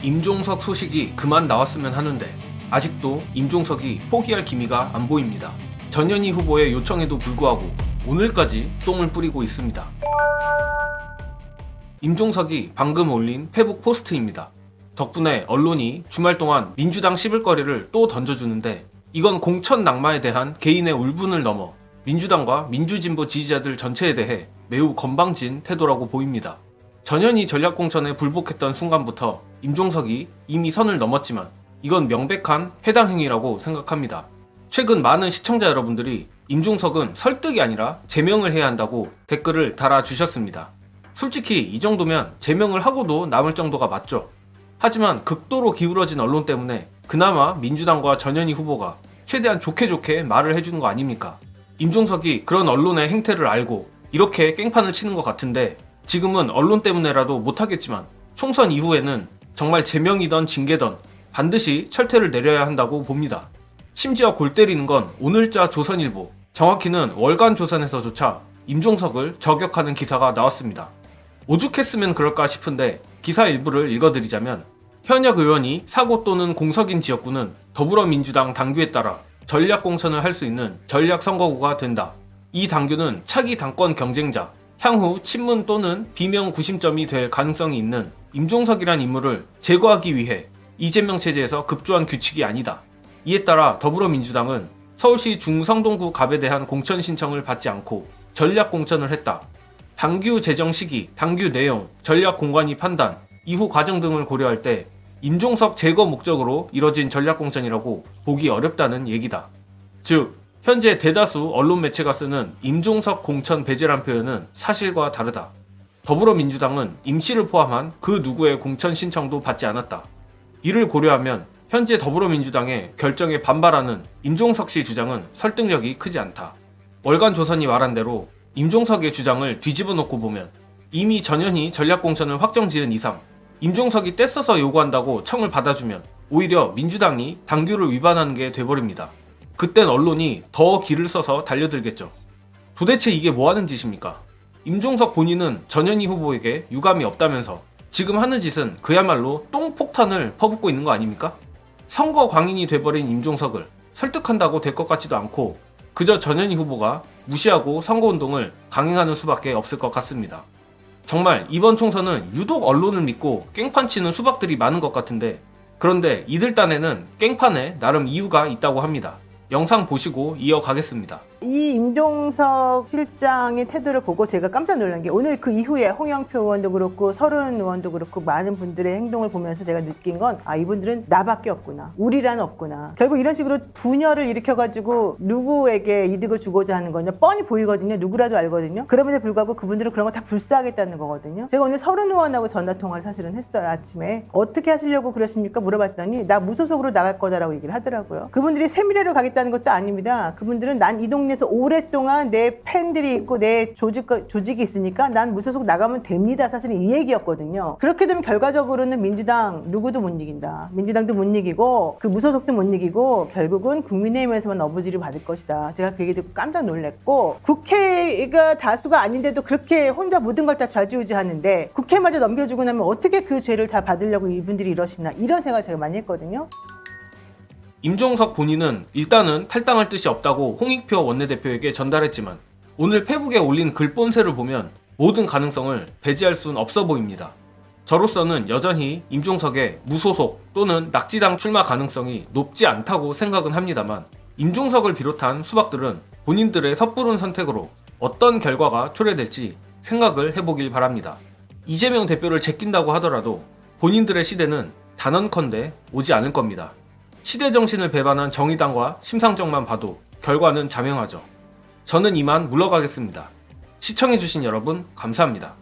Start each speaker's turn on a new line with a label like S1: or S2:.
S1: 임종석 소식이 그만 나왔으면 하는데 아직도 임종석이 포기할 기미가 안 보입니다. 전현희 후보의 요청에도 불구하고 오늘까지 똥을 뿌리고 있습니다. 임종석이 방금 올린 페북 포스트입니다. 덕분에 언론이 주말 동안 민주당 씹을거리를 또 던져주는데 이건 공천 낙마에 대한 개인의 울분을 넘어 민주당과 민주진보 지지자들 전체에 대해 매우 건방진 태도라고 보입니다. 전현희 전략공천에 불복했던 순간부터 임종석이 이미 선을 넘었지만 이건 명백한 해당 행위라고 생각합니다. 최근 많은 시청자 여러분들이 임종석은 설득이 아니라 제명을 해야 한다고 댓글을 달아주셨습니다. 솔직히 이 정도면 제명을 하고도 남을 정도가 맞죠. 하지만 극도로 기울어진 언론 때문에 그나마 민주당과 전현희 후보가 최대한 좋게 말을 해주는 거 아닙니까? 임종석이 그런 언론의 행태를 알고 이렇게 깽판을 치는 것 같은데 지금은 언론 때문에라도 못하겠지만 총선 이후에는 정말 제명이던 징계던 반드시 철퇴를 내려야 한다고 봅니다. 심지어 골 때리는 건 오늘자 조선일보, 정확히는 월간조선에서조차 임종석을 저격하는 기사가 나왔습니다. 오죽했으면 그럴까 싶은데 기사 일부를 읽어드리자면 현역 의원이 사고 또는 공석인 지역구는 더불어민주당 당규에 따라 전략공천을 할 수 있는 전략선거구가 된다. 이 당규는 차기 당권 경쟁자, 향후 친문 또는 비명 구심점이 될 가능성이 있는 임종석이란 인물을 제거하기 위해 이재명 체제에서 급조한 규칙이 아니다. 이에 따라 더불어민주당은 서울시 중성동구 갑에 대한 공천 신청을 받지 않고 전략 공천을 했다. 당규 제정 시기, 당규 내용, 전략 공관위 판단, 이후 과정 등을 고려할 때 임종석 제거 목적으로 이뤄진 전략 공천이라고 보기 어렵다는 얘기다. 즉, 현재 대다수 언론 매체가 쓰는 임종석 공천 배제란 표현은 사실과 다르다. 더불어민주당은 임씨를 포함한 그 누구의 공천 신청도 받지 않았다. 이를 고려하면 현재 더불어민주당의 결정에 반발하는 임종석 씨 주장은 설득력이 크지 않다. 월간조선이 말한 대로 임종석의 주장을 뒤집어 놓고 보면 이미 전현희 전략공천을 확정지은 이상 임종석이 떼써서 요구한다고 청을 받아주면 오히려 민주당이 당규를 위반하는 게 돼버립니다. 그땐 언론이 더 기를 써서 달려들겠죠. 도대체 이게 뭐하는 짓입니까? 임종석 본인은 전현희 후보에게 유감이 없다면서 지금 하는 짓은 그야말로 똥폭탄을 퍼붓고 있는 거 아닙니까? 선거 광인이 돼버린 임종석을 설득한다고 될 것 같지도 않고 그저 전현희 후보가 무시하고 선거운동을 강행하는 수밖에 없을 것 같습니다. 정말 이번 총선은 유독 언론을 믿고 깽판 치는 수박들이 많은 것 같은데 그런데 이들 딴에는 깽판에 나름 이유가 있다고 합니다. 영상 보시고 이어가겠습니다.
S2: 이 임종석 실장의 태도를 보고 제가 깜짝 놀란 게 오늘 그 이후에 홍영표 의원도 그렇고 서른 의원도 그렇고 많은 분들의 행동을 보면서 제가 느낀 건 이분들은 나밖에 없구나, 우리란 없구나. 결국 이런 식으로 분열을 일으켜가지고 누구에게 이득을 주고자 하는 거냐 뻔히 보이거든요. 누구라도 알거든요. 그럼에도 불구하고 그분들은 그런 거 다 불사하겠다는 거거든요. 제가 오늘 서른 의원하고 전화통화를 사실은 했어요. 아침에 어떻게 하시려고 그러십니까 물어봤더니 나 무소속으로 나갈 거다라고 얘기를 하더라고요. 그분들이 세미래로 가겠다는 것도 아닙니다. 그분들은 난 이 동네에서 오랫동안 내 팬들이 있고 내 조직이 있으니까 난 무소속 나가면 됩니다. 사실은 이 얘기였거든요. 그렇게 되면 결과적으로는 민주당 누구도 못 이긴다. 민주당도 못 이기고 그 무소속도 못 이기고 결국은 국민의힘에서만 어부지를 받을 것이다. 제가 그 얘기 듣고 깜짝 놀랐고 국회가 다수가 아닌데도 그렇게 혼자 모든 걸 다 좌지우지하는데 국회마저 넘겨주고 나면 어떻게 그 죄를 다 받으려고 이분들이 이러시나 이런 생각을 제가 많이 했거든요.
S1: 임종석 본인은 일단은 탈당할 뜻이 없다고 홍익표 원내대표에게 전달했지만 오늘 페북에 올린 글 본세를 보면 모든 가능성을 배제할 순 없어 보입니다. 저로서는 여전히 임종석의 무소속 또는 낙지당 출마 가능성이 높지 않다고 생각은 합니다만 임종석을 비롯한 수박들은 본인들의 섣부른 선택으로 어떤 결과가 초래될지 생각을 해보길 바랍니다. 이재명 대표를 제낀다고 하더라도 본인들의 시대는 단언컨대 오지 않을 겁니다. 시대 정신을 배반한 정의당과 심상정만 봐도 결과는 자명하죠. 저는 이만 물러가겠습니다. 시청해주신 여러분 감사합니다.